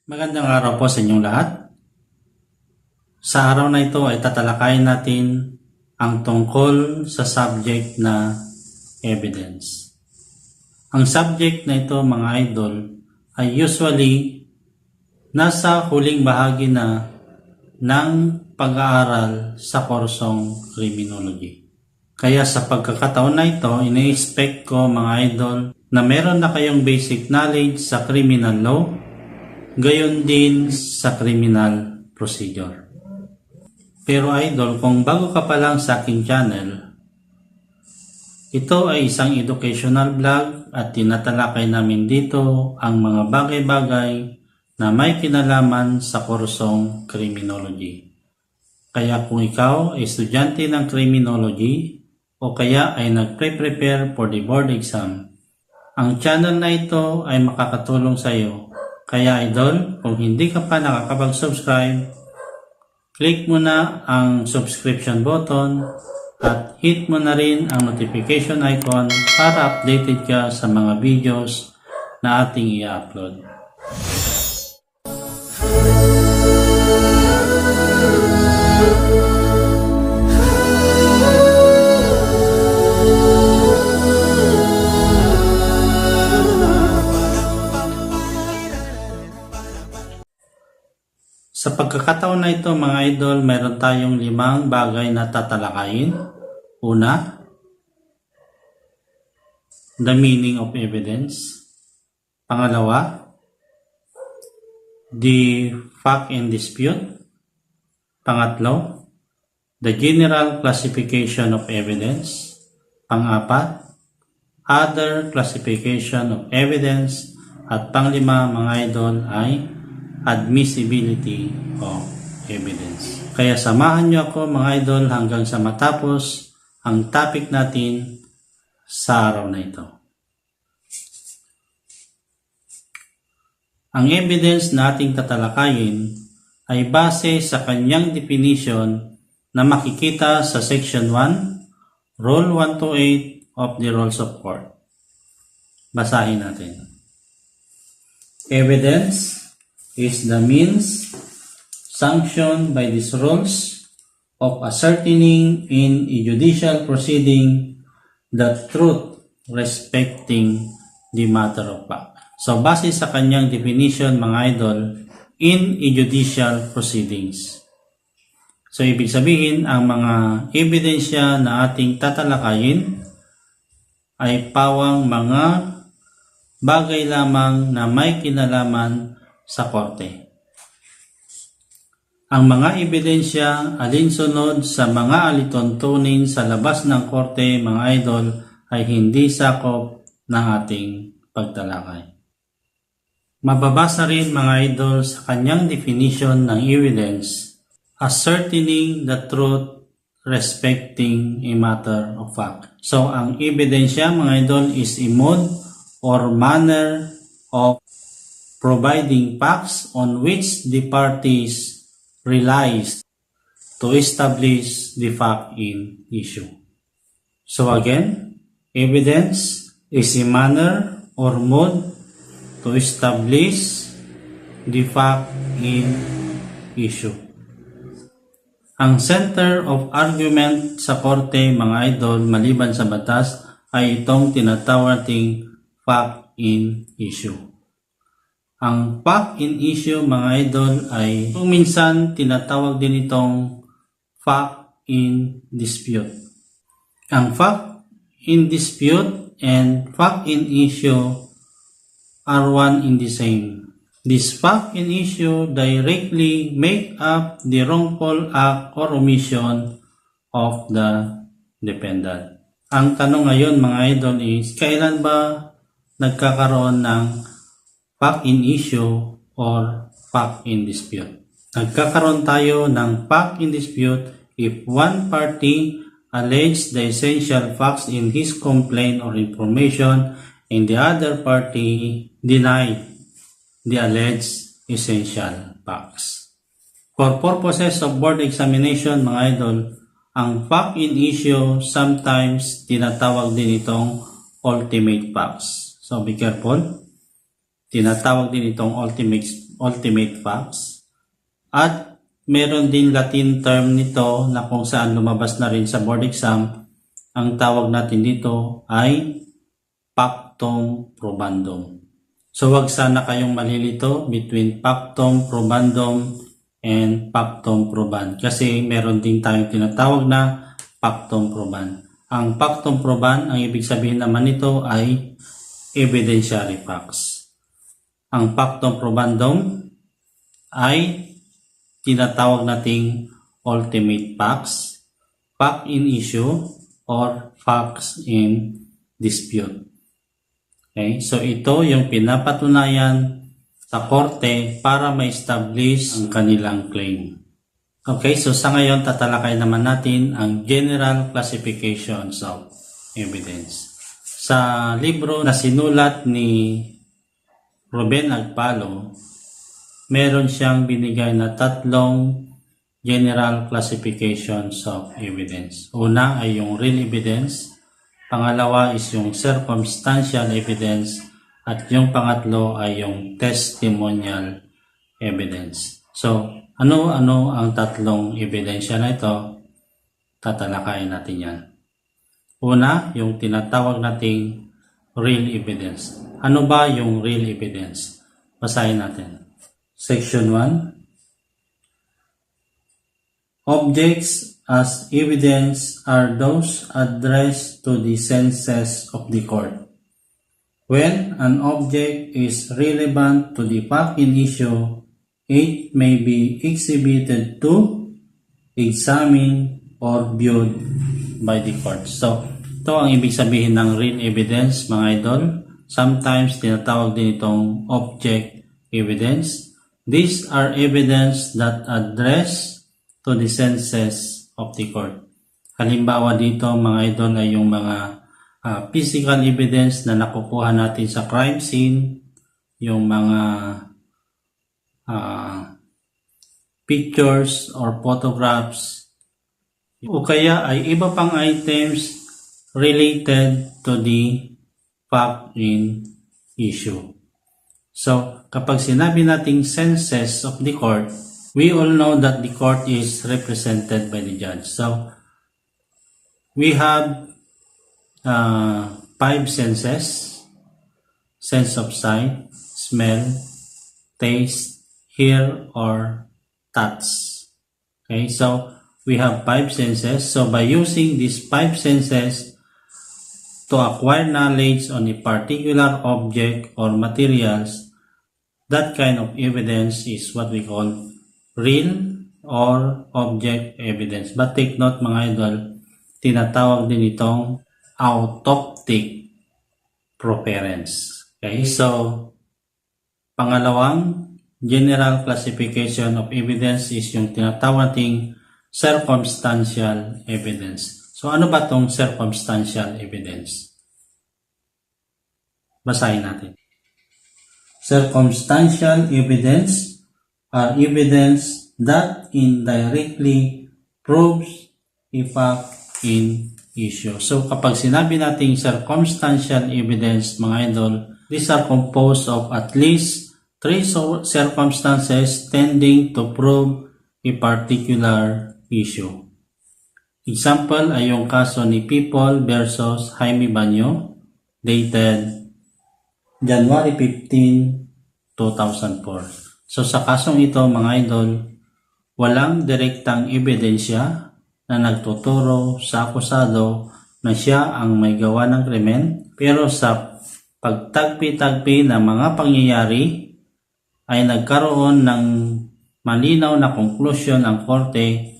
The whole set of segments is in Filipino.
Magandang araw po sa inyong lahat. Sa araw na ito ay tatalakayin natin ang tungkol sa subject na evidence. Ang subject na ito, mga idol, ay usually nasa huling bahagi na ng pag-aaral sa kursong Criminology. Kaya sa pagkakataon na ito, ina-expect ko mga idol na meron na kayong basic knowledge sa criminal law, gayon din sa criminal procedure. Pero idol, kung bago ka pa lang sa aking channel, ito ay isang educational vlog at tinatalakay namin dito ang mga bagay-bagay na may kinalaman sa kursong Criminology. Kaya kung ikaw ay estudyante ng Criminology o kaya ay nagpre-prepare for the board exam, ang channel na ito ay makakatulong sa iyo. Kaya idol, kung hindi ka pa nakakapag-subscribe, click mo na ang subscription button at hit mo na rin ang notification icon para updated ka sa mga videos na ating i-upload. Sa pagkakataon na ito mga idol, mayroon tayong 5 bagay na tatalakayin. Una, the meaning of evidence. Pangalawa, the fact and dispute. Pangatlo, the general classification of evidence. Pang-apat, other classification of evidence. At panglima mga idol ay admissibility of evidence. Kaya samahan niyo ako mga idol hanggang sa matapos ang topic natin sa araw na ito. Ang evidence na ating tatalakayin ay base sa kanyang definition na makikita sa Section 1, Rule 128 of the Rules of Court. Basahin natin. Evidence is the means sanctioned by these rules of ascertaining in a judicial proceeding the truth respecting the matter of fact. So, base sa kanyang definition, mga idol, in a judicial proceedings. So, ibig sabihin, ang mga ebidensya na ating tatalakayin ay pawang mga bagay lamang na may kinalaman sa korte. Ang mga ebidensya alinsunod sa mga alituntunin sa labas ng korte, mga idol, ay hindi sakop ng ating pagtalakay. Mababasa rin mga idol sa kanyang definition ng evidence, ascertaining the truth respecting a matter of fact. So, ang ebidensya mga idol is a mode or manner of providing facts on which the parties relies to establish the fact in issue. So again, evidence is a manner or mode to establish the fact in issue. Ang center of argument sa korte, mga idol, maliban sa batas, ay itong tinatawag nating fact in issue. Ang fact in issue, mga idol, ay kung minsan tinatawag din itong fact in dispute. Ang fact in dispute and fact in issue are one in the same. This fact in issue directly make up the wrongful act or omission of the defendant. Ang tanong ngayon, mga idol, is kailan ba nagkakaroon ng fact in issue or fact in dispute? Nagkakaroon tayo ng fact in dispute if one party alleges the essential facts in his complaint or information and the other party denied the alleged essential facts. For purposes of board examination, mga idol, ang fact in issue sometimes tinatawag din itong ultimate facts. So be careful. Tinatawag din itong ultimate facts. At meron din Latin term nito na kung saan lumabas na rin sa board exam. Ang tawag natin dito ay pactum probandum. So wag sana kayong malilito between pactum probandum and pactum proband kasi meron din tayong tinatawag na pactum proband. Ang pactum proband, ang ibig sabihin naman nito ay evidentiary facts. Ang pactum probandum ay tinatawag nating ultimate facts, fact in issue, or facts in dispute. Okay, so ito yung pinapatunayan sa korte para ma-establish ang kanilang claim. Okay, so sa ngayon tatalakay naman natin ang general classifications of evidence. Sa libro na sinulat ni Ruben Agpalo, meron siyang binigay na 3 general classifications of evidence. Una ay yung real evidence, pangalawa is yung circumstantial evidence, at yung pangatlo ay yung testimonial evidence. So, ano-ano ang 3 ebidensya na ito? Tatalakayin natin yan. Una, yung tinatawag nating real evidence. Ano ba yung real evidence? Basahin natin. Section 1. Objects as evidence are those addressed to the senses of the court. When an object is relevant to the fact in issue, it may be exhibited to, examined, or viewed by the court. So, ito ang ibig sabihin ng real evidence, mga idol. Sometimes tinatawag din itong object evidence. These are evidence that address to the senses of the court. Halimbawa dito, mga idol, ay yung mga physical evidence na nakukuha natin sa crime scene, yung mga pictures or photographs, o kaya ay iba pang items related to the fact in issue. So, kapag sinabi nating senses of the court, we all know that the court is represented by the judge. So, we have 5 senses: sense of sight, smell, taste, hear, or touch. Okay, so we have 5 senses. So, by using these 5 senses to acquire knowledge on a particular object or materials, that kind of evidence is what we call real or object evidence. But take note, mga idol, tinatawag din itong autoptic proference. Okay, so pangalawang general classification of evidence is yung tinatawag nating circumstantial evidence. So, ano ba itong circumstantial evidence? Basahin natin. Circumstantial evidence are evidence that indirectly proves a fact in issue. So, kapag sinabi nating circumstantial evidence, mga idol, these are composed of at least 3 circumstances tending to prove a particular issue. Example ay yung kaso ni People versus Jaime Banyo, dated January 15, 2004. So sa kasong ito, mga idol, walang direktang ebidensya na nagtuturo sa akusado na siya ang may gawa ng krimen, pero sa pagtagpi-tagpi ng mga pangyayari ay nagkaroon ng malinaw na konklusyon ang korte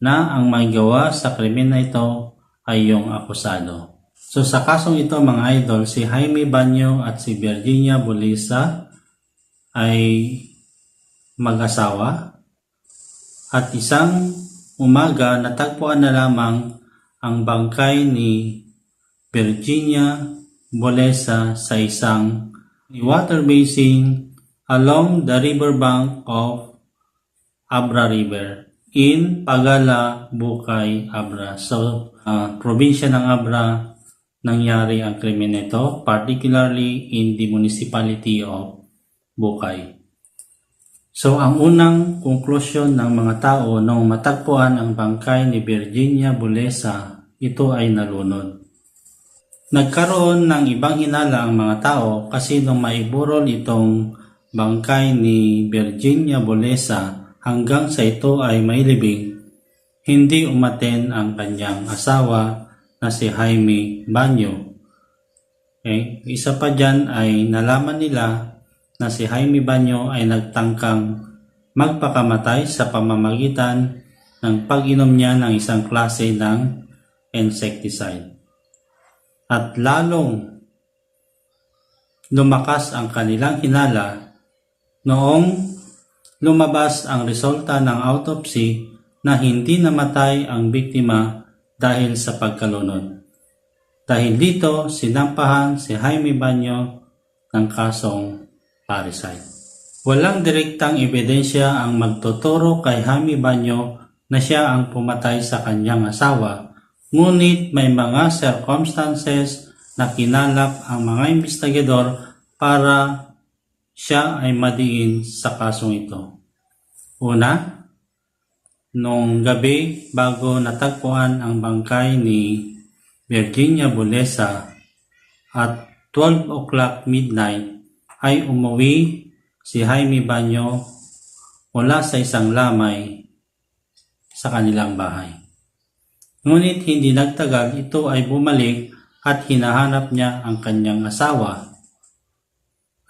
na ang may gawa sa krimen na ito ay yung akusado. So sa kasong ito, mga idol, si Jaime Banyo at si Virginia Bulisa ay mag-asawa, at isang umaga natagpuan na lamang ang bangkay ni Virginia Bulisa sa isang water basin along the riverbank of Abra River in Pagala, Bukay, Abra. So, probinsya ng Abra nangyari ang krimen nito, particularly in the municipality of Bukay. So, ang unang konklusyon ng mga tao nung matagpuan ang bangkay ni Virginia Bulesa, ito ay nalunod. Nagkaroon ng ibang hinala ang mga tao kasi nung maiburol itong bangkay ni Virginia Bulesa hanggang sa ito ay mailibing, hindi umaten ang kanyang asawa na si Jaime Banyo. Okay? Isa pa dyan ay nalaman nila na si Jaime Banyo ay nagtangkang magpakamatay sa pamamagitan ng pag-inom niya ng isang klase ng insecticide. At lalong lumakas ang kanilang hinala noong lumabas ang resulta ng autopsy na hindi namatay ang biktima dahil sa pagkalunod. Dahil dito, sinampahan si Jaime Banyo ng kasong parricide. Walang direktang ebidensya ang magtuturo kay Jaime Banyo na siya ang pumatay sa kanyang asawa, ngunit may mga circumstances na kinalap ang mga investigador para siya ay madiin sa kasong ito. Una, nung gabi bago natagpuan ang bangkay ni Virginia Bulesa at 12 o'clock midnight, ay umuwi si Jaime Banyo mula sa isang lamay sa kanilang bahay. Ngunit hindi nagtagal, ito ay bumalik at hinahanap niya ang kanyang asawa.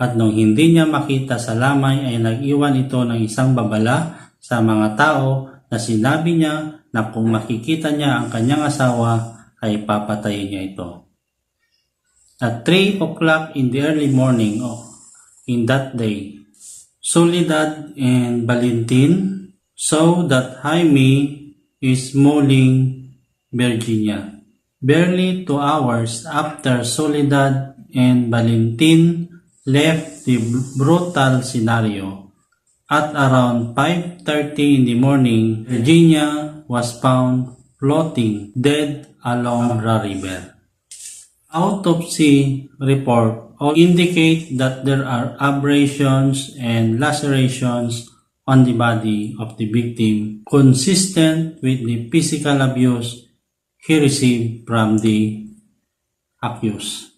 At nung hindi niya makita sa lamay ay nag-iwan ito ng isang babala sa mga tao na sinabi niya na kung makikita niya ang kanyang asawa ay papatayin niya ito. At 3 o'clock in the early morning in that day, Soledad and Valentin saw that Jaime is mauling Virginia. Barely 2 hours after Soledad and Valentin left the brutal scenario, at around 5:30 in the morning, Virginia was found floating dead along the river. Autopsy report all indicate that there are abrasions and lacerations on the body of the victim consistent with the physical abuse he received from the accused.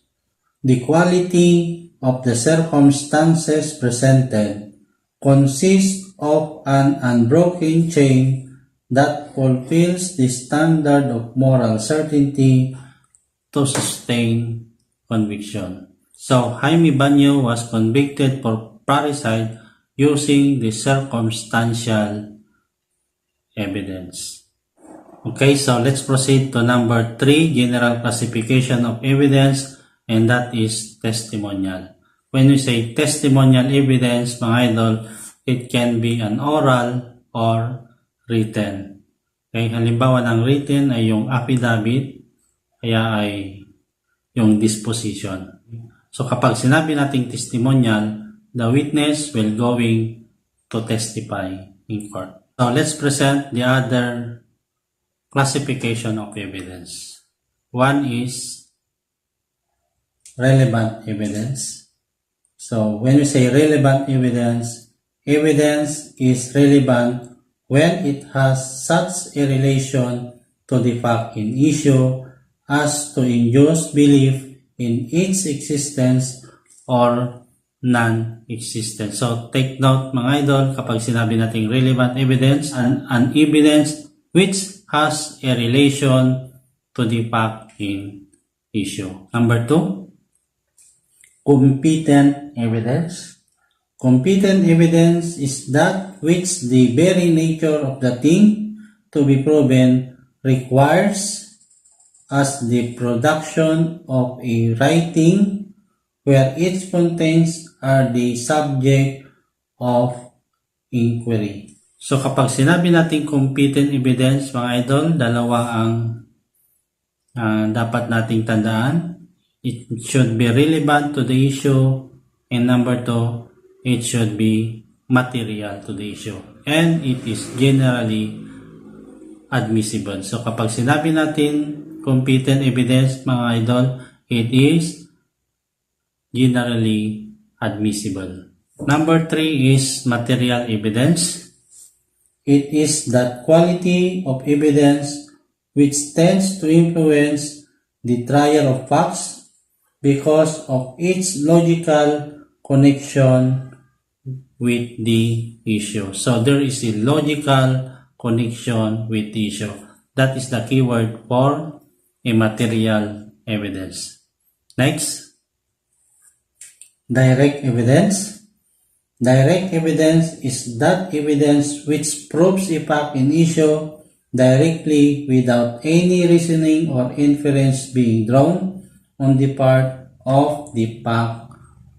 The quality of the circumstances presented consists of an unbroken chain that fulfills the standard of moral certainty to sustain conviction. So, Jaime Banyo was convicted for parricide using the circumstantial evidence. Okay, so let's proceed to number 3, general classification of evidence, and that is testimonial. When we say testimonial evidence, mga idol, it can be an oral or written. Okay, halimbawa ng written ay yung affidavit, kaya ay yung disposition. So kapag sinabi nating testimonial, the witness will going to testify in court. So let's present the other classification of evidence. One is relevant evidence. So when we say relevant evidence, evidence is relevant when it has such a relation to the fact in issue as to induce belief in its existence or non-existence. So take note mga idol, kapag sinabi nating relevant evidence, an evidence which has a relation to the fact in issue. Number 2, competent evidence. Competent evidence is that which the very nature of the thing to be proven requires as the production of a writing where its contents are the subject of inquiry. So kapag sinabi natin competent evidence, mga idol, dalawa ang dapat nating tandaan. It should be relevant to the issue, and number 2, it should be material to the issue, and it is generally admissible. So kapag sinabi natin competent evidence, mga idol, it is generally admissible. Number 3 is material evidence. It is that quality of evidence which tends to influence the trial of facts because of its logical connection with the issue. So there is a logical connection with the issue. That is the keyword for a material evidence. Next, direct evidence. Direct evidence is that evidence which proves a fact in issue directly without any reasoning or inference being drawn on the part of the fact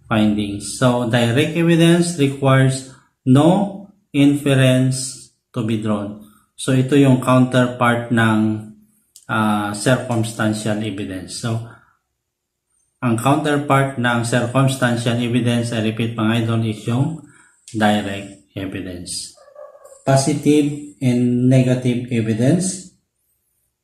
findings. So, direct evidence requires no inference to be drawn. So, ito yung counterpart ng circumstantial evidence. So, ang counterpart ng circumstantial evidence, I repeat mga idol, is yung direct evidence. Positive and negative evidence.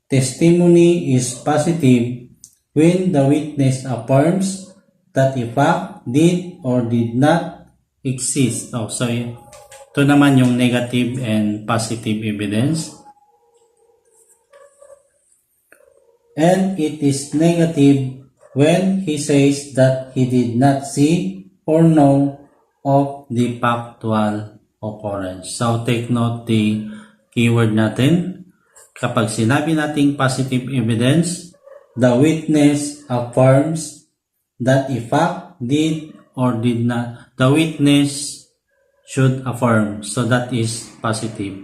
Testimony is positive when the witness affirms that a fact did or did not exist. So ito naman yung negative and positive evidence. And it is negative when he says that he did not see or know of the factual occurrence. So, take note the keyword natin. Kapag sinabi nating positive evidence, the witness affirms that a fact did or did not. The witness should affirm. So, that is positive.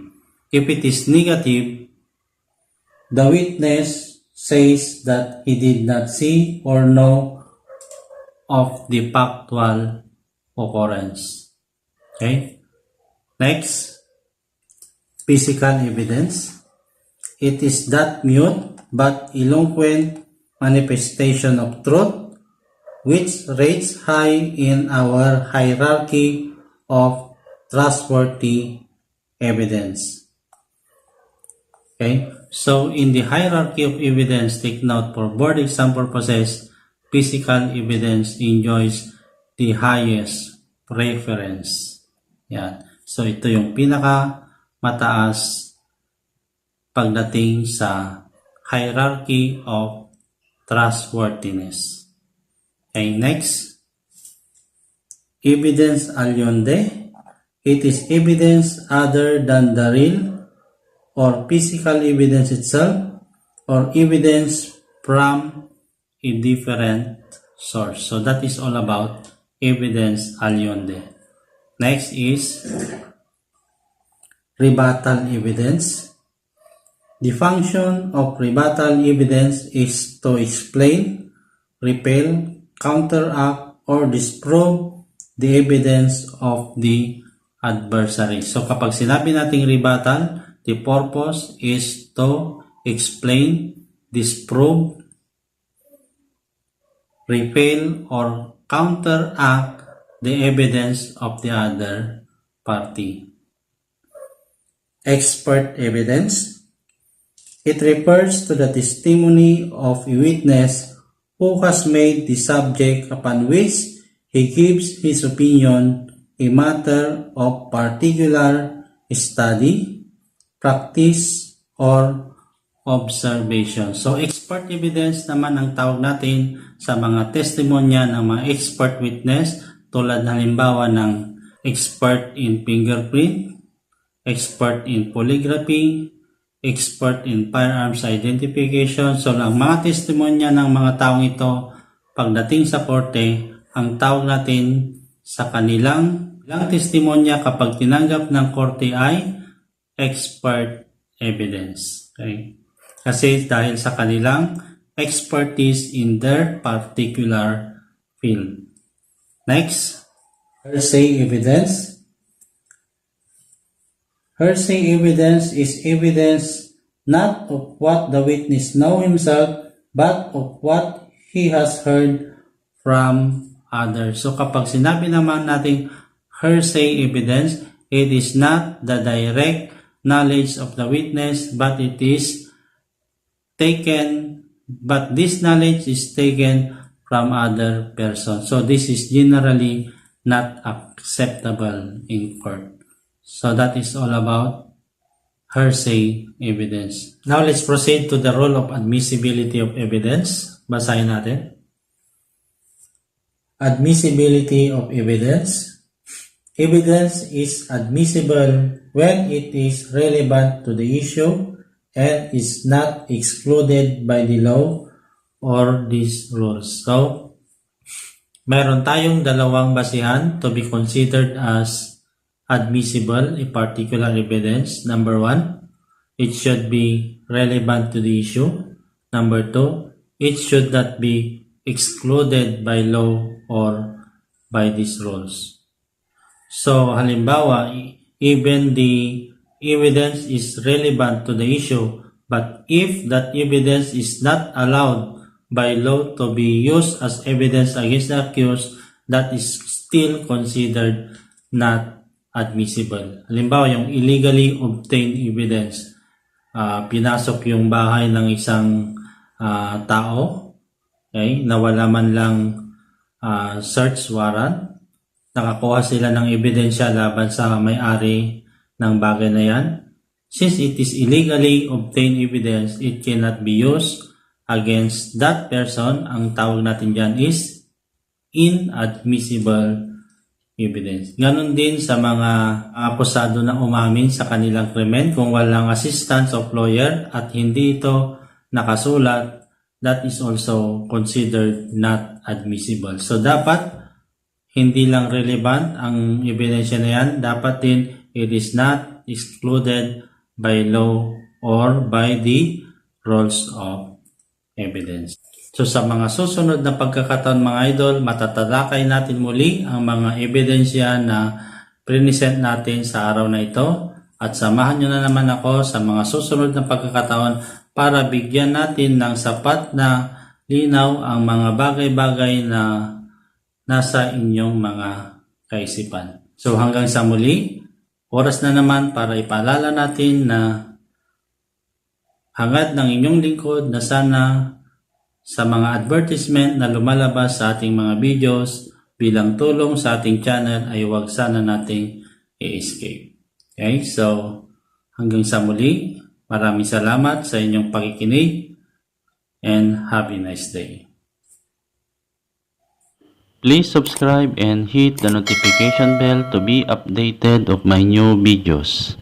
If it is negative, the witness says that he did not see or know of the factual occurrence. Okay? Next, physical evidence. It is that mute but eloquent manifestation of truth which rates high in our hierarchy of trustworthy evidence. Okay? So, in the hierarchy of evidence, take note for board exam purposes, physical evidence enjoys the highest preference. Yan. So, ito yung pinaka mataas pagdating sa hierarchy of trustworthiness. Okay, next. Evidence aliende. It is evidence other than the real or physical evidence itself, or evidence from a different source. So that is all about evidence aliende. Next is rebuttal evidence. The function of rebuttal evidence is to explain, repel, counteract, or disprove the evidence of the adversary. So kapag sinabi nating rebuttal, the purpose is to explain, disprove, repel, or counteract the evidence of the other party. Expert evidence. It refers to the testimony of a witness who has made the subject upon which he gives his opinion a matter of particular study, practice, or observation. So, expert evidence naman ang tawag natin sa mga testimonya ng mga expert witness tulad halimbawa ng expert in fingerprint, expert in polygraphy, expert in firearms identification. So, ang mga testimonya ng mga taong ito pagdating sa korte, ang tawag natin sa kanilang testimonya kapag tinanggap ng korte ay expert evidence. Okay? Kasi dahil sa kanilang expertise in their particular field. Next, hearsay evidence. Hearsay evidence is evidence not of what the witness knows himself, but of what he has heard from others. So kapag sinabi naman natin hearsay evidence, it is not the direct knowledge of the witness, but it is taken, but this knowledge is taken from other person. So this is generally not acceptable in court. So that is all about hearsay evidence. Now let's proceed to the rule of admissibility of evidence. Basahin natin. Admissibility of evidence. Evidence is admissible when it is relevant to the issue and is not excluded by the law or these rules. So, meron tayong dalawang basihan to be considered as admissible a particular evidence. Number 1, it should be relevant to the issue. Number 2, it should not be excluded by law or by these rules. So, halimbawa, even the evidence is relevant to the issue, but if that evidence is not allowed by law to be used as evidence against the accused, that is still considered not admissible. Halimbawa, yung illegally obtained evidence, pinasok yung bahay ng isang tao, okay, na wala man lang search warrant, nakakuha sila ng ebidensya laban sa may-ari ng bagay na yan. Since it is illegally obtained evidence, it cannot be used against that person. Ang tawag natin dyan is inadmissible evidence. Ganon din sa mga akusado na umamin sa kanilang krimen. Kung walang assistance of lawyer at hindi ito nakasulat, that is also considered not admissible. So dapat hindi lang relevant ang ebidensya na yan, dapat din it is not excluded by law or by the rules of evidence. So sa mga susunod na pagkakataon mga idol, matatalakay natin muli ang mga ebidensya na present natin sa araw na ito at samahan nyo na naman ako sa mga susunod na pagkakataon para bigyan natin ng sapat na linaw ang mga bagay-bagay na nasa inyong mga kaisipan. So hanggang sa muli, oras na naman para ipaalala natin na hangad ng inyong lingkod na sana sa mga advertisement na lumalabas sa ating mga videos bilang tulong sa ating channel ay huwag sana nating i-escape. Okay, so hanggang sa muli, maraming salamat sa inyong pakikinig and have a nice day. Please subscribe and hit the notification bell to be updated of my new videos.